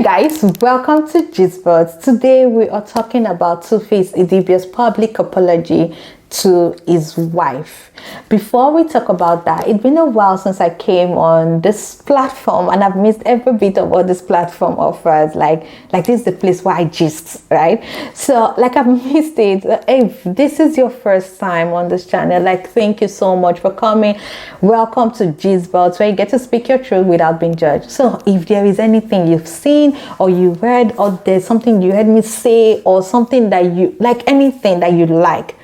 Guys, welcome to Gistbuds. Today we are talking about Two-Face Idibia's public apology to his wife. Before we talk about that, it's been a while since I came on this platform and I've missed every bit of what this platform offers. Like this is the place where I gist, right? So I've missed it. If this is your first time on this channel, thank you so much for coming. Welcome to Gistbuds, where you get to speak your truth without being judged. So if there is anything you've seen or you read, or there's something you heard me say, or something that you like, anything that you like,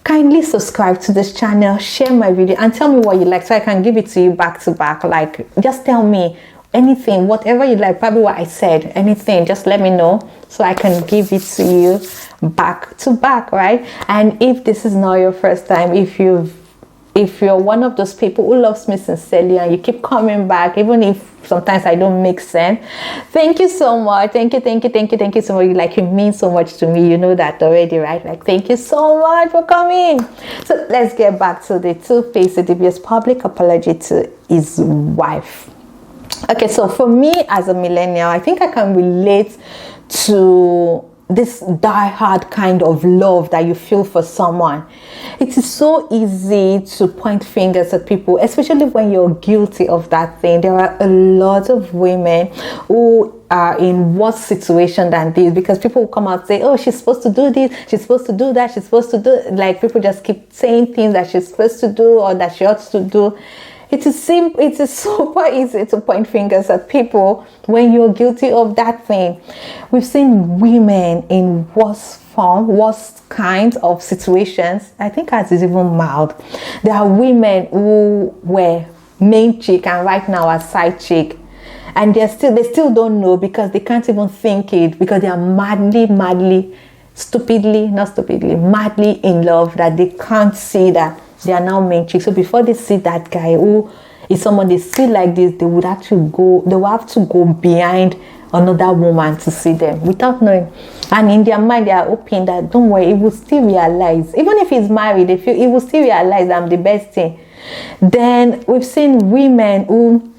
kindly subscribe to this channel, share my video, and tell me what you like so I can give it to you back to back. Just tell me anything, whatever you like, probably what I said, anything, just let me know so I can give it to you back to back, right? And if this is not your first time, if you're one of those people who loves me sincerely and you keep coming back, even if sometimes I don't make sense, thank you so much. Thank you so much. You mean so much to me. You know that already, right? Thank you so much for coming. So let's get back to the Two-Face Idibia's public apology to his wife. Okay, so for me as a millennial, I think I can relate to this die-hard kind of love that you feel for someone. It is so easy to point fingers at people, especially when you're guilty of that thing. There are a lot of women who are in worse situation than this, because people will come out and say, oh, she's supposed to do this, she's supposed to do that, she's supposed to do, people just keep saying things that she's supposed to do or that she ought to do. It is super easy to point fingers at people when you're guilty of that thing. We've seen women in worse kinds of situations. I think ours is even mild. There are women who were main chick and right now are side chick. And they still don't know, because they can't even think it, because they are madly in love, that they can't see that they are now main chicks. So before they see that guy who is someone they see like this, they will have to go behind another woman to see them without knowing. And in their mind, they are hoping that, don't worry, he will still realize. Even if he's married, they feel he will still realize I'm the best thing. Then we've seen women who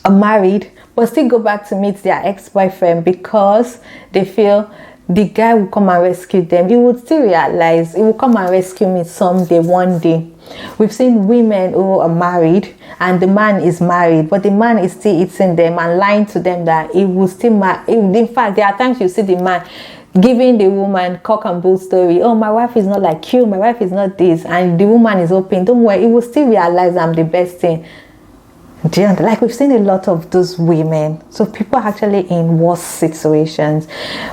are married but still go back to meet their ex-boyfriend because they feel the guy will come and rescue them. He would still realize he will come and rescue me someday, one day. We've seen women who are married and the man is married, but the man is still eating them and lying to them that he will still marry. In fact, there are times you see the man giving the woman cock and bull story. Oh, my wife is not like you, my wife is not this, and the woman is hoping, don't worry, he will still realize I'm the best thing. We've seen a lot of those women. So people are actually in worse situations.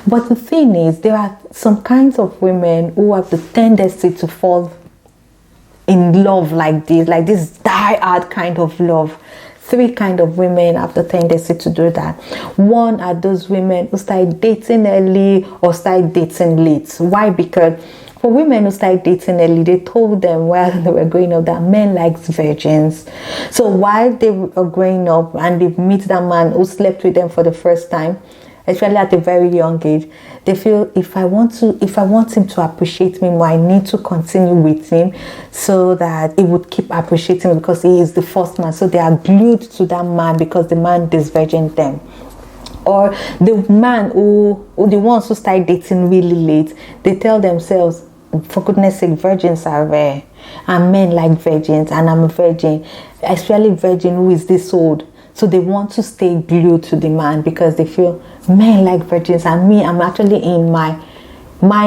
But the thing is, there are some kinds of women who have the tendency to fall in love like this die-hard kind of love. 3 kind of women have the tendency to do that. One are those women who start dating early or start dating late. Why? Because for women who started dating early, they told them while they were growing up that men like virgins. So while they are growing up and they meet that man who slept with them for the first time, especially at a very young age, they feel if I want him to appreciate me more, I need to continue with him so that he would keep appreciating me, because he is the first man. So they are glued to that man because the man disvirgined them. Or the man or the ones who start dating really late, they tell themselves, for goodness sake, virgins are rare and men like virgins, and I'm a virgin, especially virgin who is this old. So they want to stay glued to the man because they feel men like virgins, and me, I'm actually in mine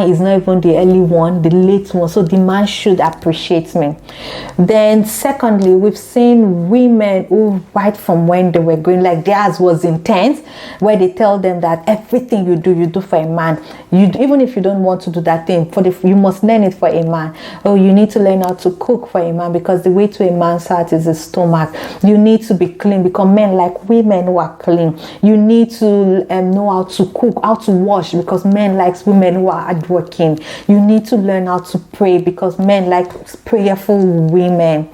is not even the early one, the late one, so the man should appreciate me. Then secondly, we've seen women who right from when they were going, theirs was intense, where they tell them that everything you do for a man. Even if you don't want to do that thing, you must learn it for a man. Oh, you need to learn how to cook for a man, because the way to a man's heart is his stomach. You need to be clean, because men like women who are clean. You need to know how to cook, how to wash, because men like women who are hardworking. You need to learn how to pray, because men like prayerful women.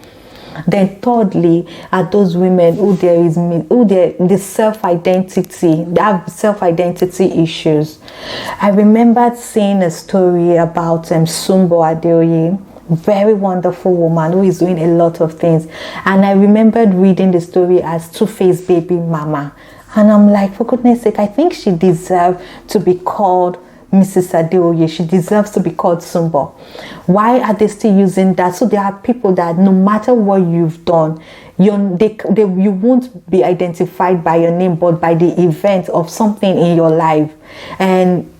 Then thirdly are those women who the self-identity, they have self-identity issues. I remember seeing a story about Sumbo Adeoye, very wonderful woman who is doing a lot of things, and I remembered reading the story as Two-Face baby mama. And I'm like, for goodness sake, I think she deserves to be called Mrs. Adeoye. She deserves to be called Sumbo. Why are they still using that? So there are people that no matter what you've done, you won't be identified by your name, but by the event of something in your life. And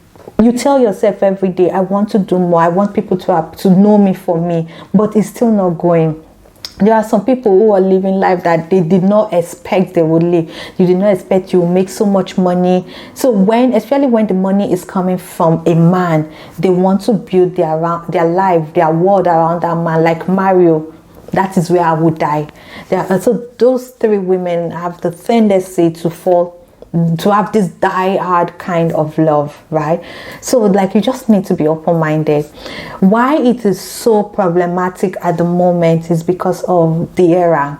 you tell yourself every day, I want to do more. I want people to know me for me, but it's still not going. There are some people who are living life that they did not expect they would live. You did not expect you make so much money. So especially when the money is coming from a man, they want to build their life, their world around that man, like Mario. That is where I would die. So those three women have the tendency to have this die-hard kind of love, right? So like you just need to be open-minded. Why it is so problematic at the moment is because of the era.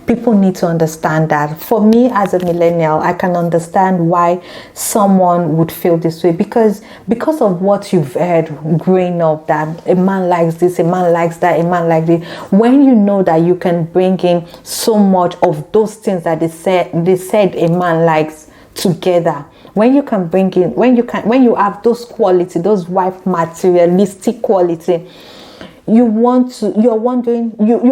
People need to understand that. For me as a millennial, I can understand why someone would feel this way, because of what you've heard growing up, that a man likes this, a man likes that, a man likes this. When you know that you can bring in so much of those things that they said a man likes together, when you can bring in, when you have those quality, those wife materialistic quality, you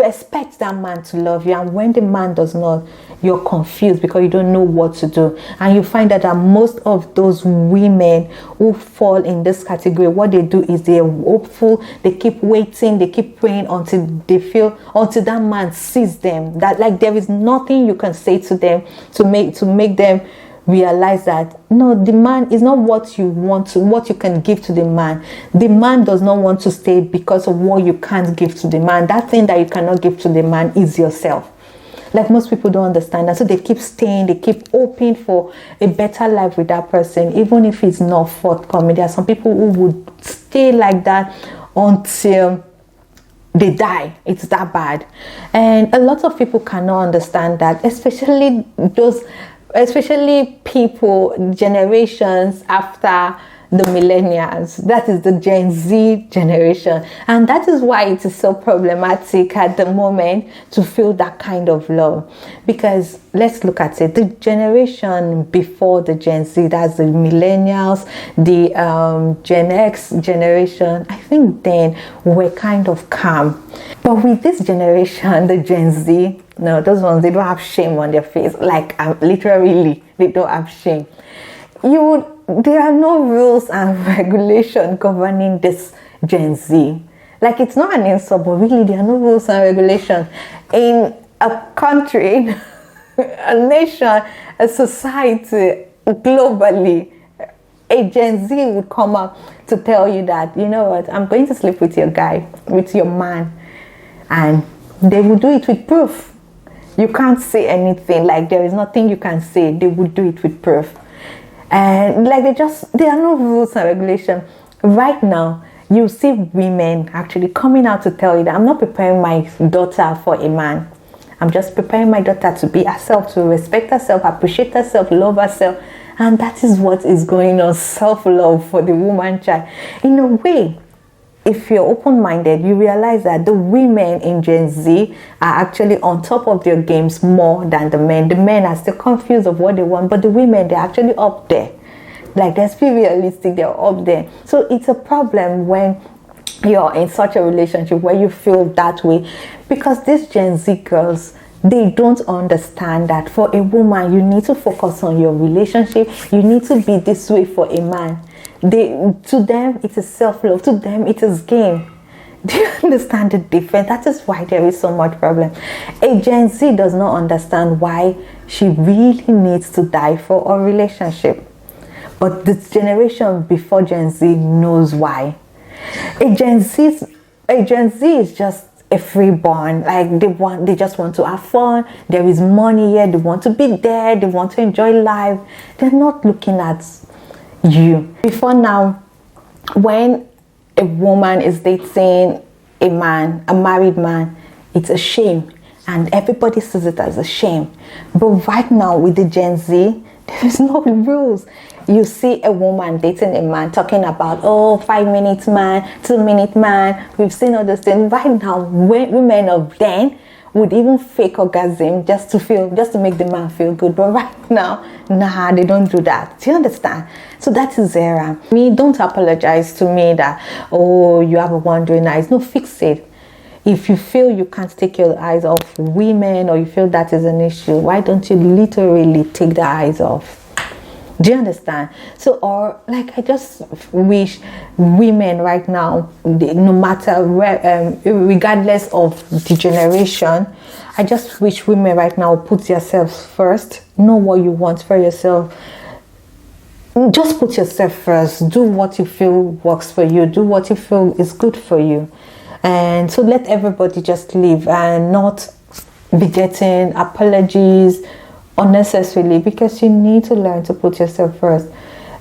expect that man to love you, and when the man does not, you're confused because you don't know what to do. And you find that most of those women who fall in this category, what they do is they're hopeful, they keep waiting, they keep praying until that man sees them, that like there is nothing you can say to them to make them realize that no, the man is not what you can give to the man. The man does not want to stay because of what you can't give to the man. That thing that you cannot give to the man is yourself. Like most people don't understand that, so they keep staying, they keep hoping for a better life with that person, even if it's not forthcoming. There are some people who would stay like that until they die. It's that bad. And a lot of people cannot understand that, especially people generations after the millennials. That is the Gen Z generation, and that is why it is so problematic at the moment to feel that kind of love. Because let's look at it, the generation before the Gen Z, that's the millennials, the Gen X generation, I think then we're kind of calm. But with this generation, the Gen Z, no, those ones, they don't have shame on their face. Like literally, they don't have shame. There are no rules and regulations governing this Gen Z. Like, it's not an insult, but really there are no rules and regulations in a country, a nation, a society, globally. A Gen Z would come up to tell you that, you know what, I'm going to sleep with your guy, with your man, and they will do it with proof. You can't say anything, like there is nothing you can say. They would do it with proof. And like there are no rules and regulations. Right now, you see women actually coming out to tell you that I'm not preparing my daughter for a man. I'm just preparing my daughter to be herself, to respect herself, appreciate herself, love herself. And that is what is going on, self-love for the woman child. In a way, if you're open-minded, you realize that the women in Gen Z are actually on top of their games more than the men. The men are still confused of what they want, but the women, they're actually up there. Like, let's be realistic, they're up there. So it's a problem when you're in such a relationship where you feel that way, because these Gen Z girls, they don't understand that for a woman, you need to focus on your relationship. You need to be this way for a man. To them, it is self-love. To them, it is game. Do you understand the difference? That is why there is so much problem. A Gen Z does not understand why she really needs to die for a relationship. But the generation before Gen Z knows why. A Gen Z is just a freeborn. Like they just want to have fun. There is money here. They want to be there. They want to enjoy life. They're not looking at you. Before now, when a woman is dating a man, a married man, it's a shame, and everybody sees it as a shame. But right now with the Gen Z, there is no rules. You see a woman dating a man talking about 5-minute man, 2-minute man. We've seen all those things. Right now, women of then would even fake orgasm just to make the man feel good. But right now, nah, they don't do that. Do you understand? So that is error. Me, don't apologize to me that, oh, you have a wandering eyes. No, fix it. If you feel you can't take your eyes off women, or you feel that is an issue, why don't you literally take the eyes off? Do you understand? So, or like, I just wish women right now, no matter where, regardless of the generation, I just wish women right now put yourselves first. Know what you want for yourself. Just put yourself first. Do what you feel works for you. Do what you feel is good for you. And so let everybody just live and not be getting apologies unnecessarily, because you need to learn to put yourself first.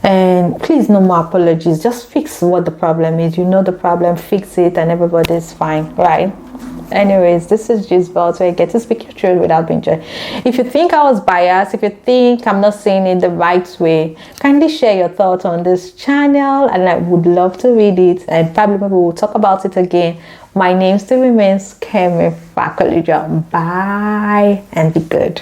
And please, no more apologies. Just fix what the problem is. You know the problem, fix it, and everybody's fine, right? Anyways, this is just about where I get to speak your truth without being judged. If you think I was biased, if you think I'm not saying it the right way, kindly share your thoughts on this channel, and I would love to read it, and probably maybe we'll talk about it again. My name still remains Kemi Fakolija. Bye, and be good.